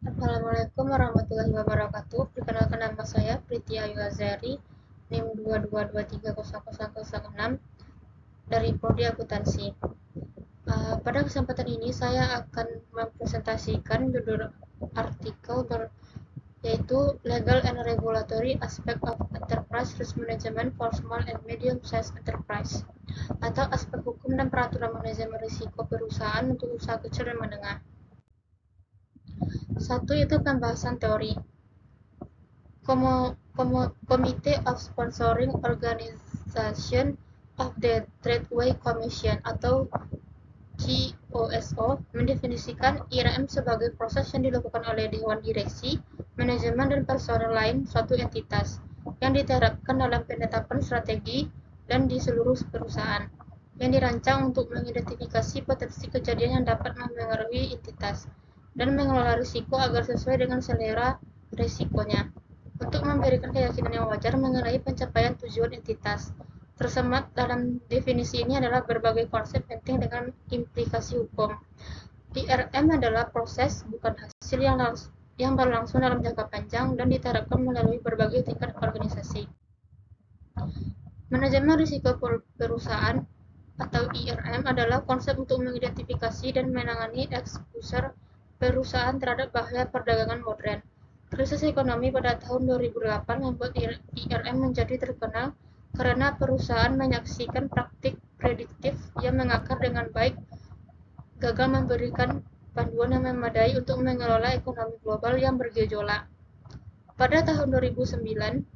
Assalamualaikum warahmatullahi wabarakatuh. Perkenalkan nama saya Priti Ayu Azari, NIM 22230006 dari Prodi Akuntansi. Pada kesempatan ini saya akan mempresentasikan judul artikel yaitu Legal and Regulatory Aspect of Enterprise Risk Management for Small and Medium-Sized Enterprise, atau aspek hukum dan peraturan manajemen risiko perusahaan untuk usaha kecil dan menengah. Satu itu pembahasan teori. Committee of Sponsoring Organization of the Tradeway Commission atau COSO mendefinisikan IRM sebagai proses yang dilakukan oleh Dewan Direksi, Manajemen, dan personel lain suatu entitas yang diterapkan dalam penetapan strategi dan di seluruh perusahaan, yang dirancang untuk mengidentifikasi potensi kejadian yang dapat mempengaruhi entitas dan mengelola risiko agar sesuai dengan selera risikonya, untuk memberikan keyakinan yang wajar mengenai pencapaian tujuan entitas. Tersemat dalam definisi ini adalah berbagai konsep penting dengan implikasi hukum. IRM adalah proses, bukan hasil, yang berlangsung dalam jangka panjang dan diterapkan melalui berbagai tingkat organisasi. Manajemen risiko perusahaan atau IRM adalah konsep untuk mengidentifikasi dan menangani exposure perusahaan terhadap bahaya perdagangan modern. Krisis ekonomi pada tahun 2008 membuat IRM menjadi terkenal karena perusahaan menyaksikan praktik prediktif yang mengakar dengan baik gagal memberikan panduan yang memadai untuk mengelola ekonomi global yang bergejolak. Pada tahun 2009,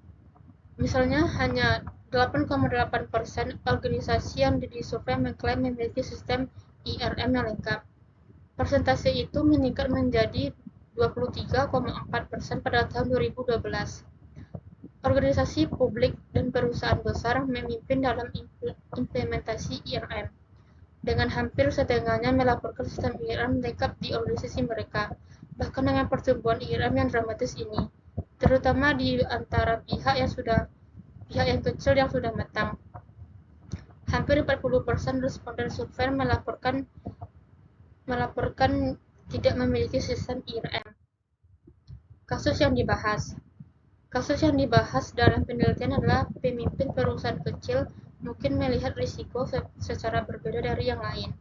misalnya hanya 8,8% organisasi yang disurvei mengklaim memiliki sistem IRM yang lengkap. Persentase itu meningkat menjadi 23,4% pada tahun 2012. Organisasi publik dan perusahaan besar memimpin dalam implementasi IRM, dengan hampir setengahnya melaporkan sistem IRM lengkap di organisasi mereka, bahkan dengan pertumbuhan IRM yang dramatis ini, terutama di antara pihak yang kecil yang sudah matang. Hampir 40% responden survei melaporkan tidak memiliki sistem IRM. Kasus yang dibahas dalam penelitian adalah pemimpin perusahaan kecil mungkin melihat risiko secara berbeda dari yang lain.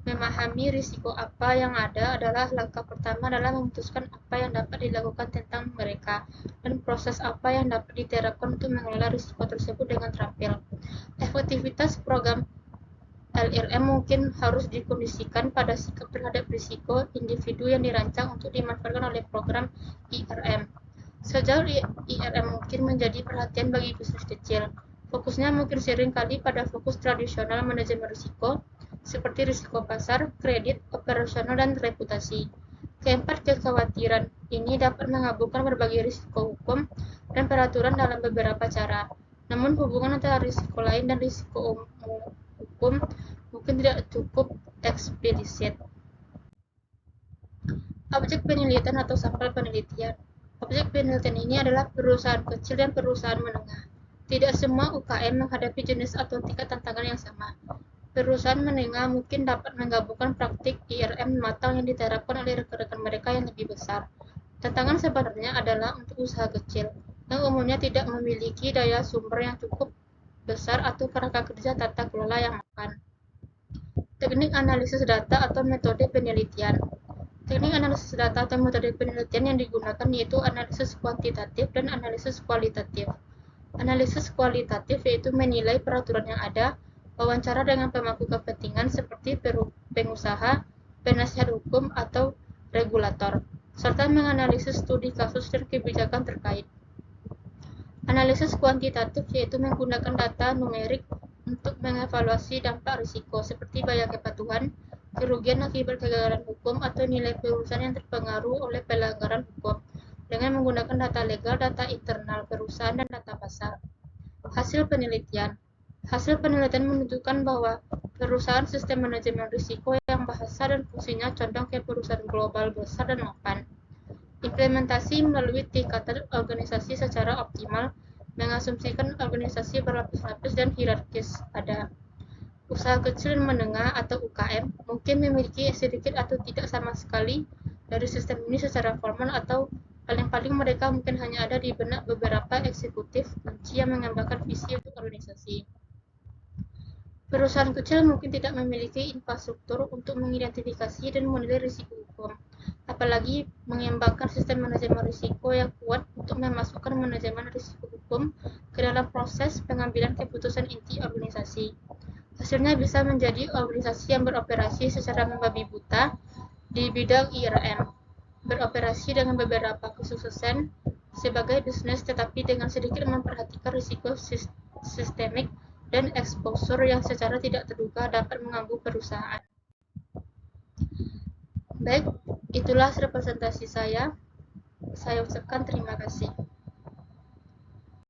Memahami risiko apa yang ada adalah langkah pertama dalam memutuskan apa yang dapat dilakukan tentang mereka dan proses apa yang dapat diterapkan untuk mengelola risiko tersebut dengan terampil. Efektivitas program LRM mungkin harus dikondisikan pada sikap terhadap risiko individu yang dirancang untuk dimanfaatkan oleh program IRM. Sejauh IRM mungkin menjadi perhatian bagi bisnis kecil, fokusnya mungkin sering kali pada fokus tradisional manajemen risiko, seperti risiko pasar, kredit, operasional, dan reputasi. Keempat kekhawatiran ini dapat menggabungkan berbagai risiko hukum dan peraturan dalam beberapa cara. Namun hubungan antara risiko lain dan risiko hukum mungkin tidak cukup eksplisit. Objek penelitian atau sampel penelitian. Objek penelitian ini adalah perusahaan kecil dan perusahaan menengah. Tidak semua UKM menghadapi jenis atau tingkat tantangan yang sama. Perusahaan menengah mungkin dapat menggabungkan praktik IRM matang yang diterapkan oleh rekan-rekan mereka yang lebih besar. Tantangan sebenarnya adalah untuk usaha kecil, yang umumnya tidak memiliki daya sumber yang cukup besar atau kerangka kerja tata kelola yang mapan. Teknik analisis data atau metode penelitian. Teknik analisis data atau metode penelitian yang digunakan yaitu analisis kuantitatif dan analisis kualitatif. Analisis kualitatif yaitu menilai peraturan yang ada, wawancara dengan pemangku kepentingan seperti pengusaha, penasihat hukum, atau regulator, serta menganalisis studi kasus dan kebijakan terkait. Analisis kuantitatif yaitu menggunakan data numerik untuk mengevaluasi dampak risiko seperti biaya kepatuhan, kerugian akibat kegagalan hukum, atau nilai perusahaan yang terpengaruh oleh pelanggaran hukum dengan menggunakan data legal, data internal perusahaan, dan data pasar. Hasil penelitian menunjukkan bahwa perusahaan sistem manajemen risiko yang bahasa dan fungsinya condong ke perusahaan global besar dan mapan. Implementasi melalui tingkatan organisasi secara optimal mengasumsikan organisasi berlapis-lapis dan hierarkis ada. Usaha kecil dan menengah atau UKM mungkin memiliki sedikit atau tidak sama sekali dari sistem ini secara formal, atau paling-paling mereka mungkin hanya ada di benak beberapa eksekutif kunci yang mengembangkan visi untuk organisasi. Perusahaan kecil mungkin tidak memiliki infrastruktur untuk mengidentifikasi dan menilai risiko hukum, apalagi mengembangkan sistem manajemen risiko yang kuat untuk memasukkan manajemen risiko hukum ke dalam proses pengambilan keputusan inti organisasi. Hasilnya bisa menjadi organisasi yang beroperasi secara membabi buta di bidang IRM, beroperasi dengan beberapa kesuksesan sebagai bisnis tetapi dengan sedikit memperhatikan risiko sistemik dan exposure yang secara tidak terduga dapat mengganggu perusahaan. Baik, itulah representasi saya. Saya ucapkan terima kasih.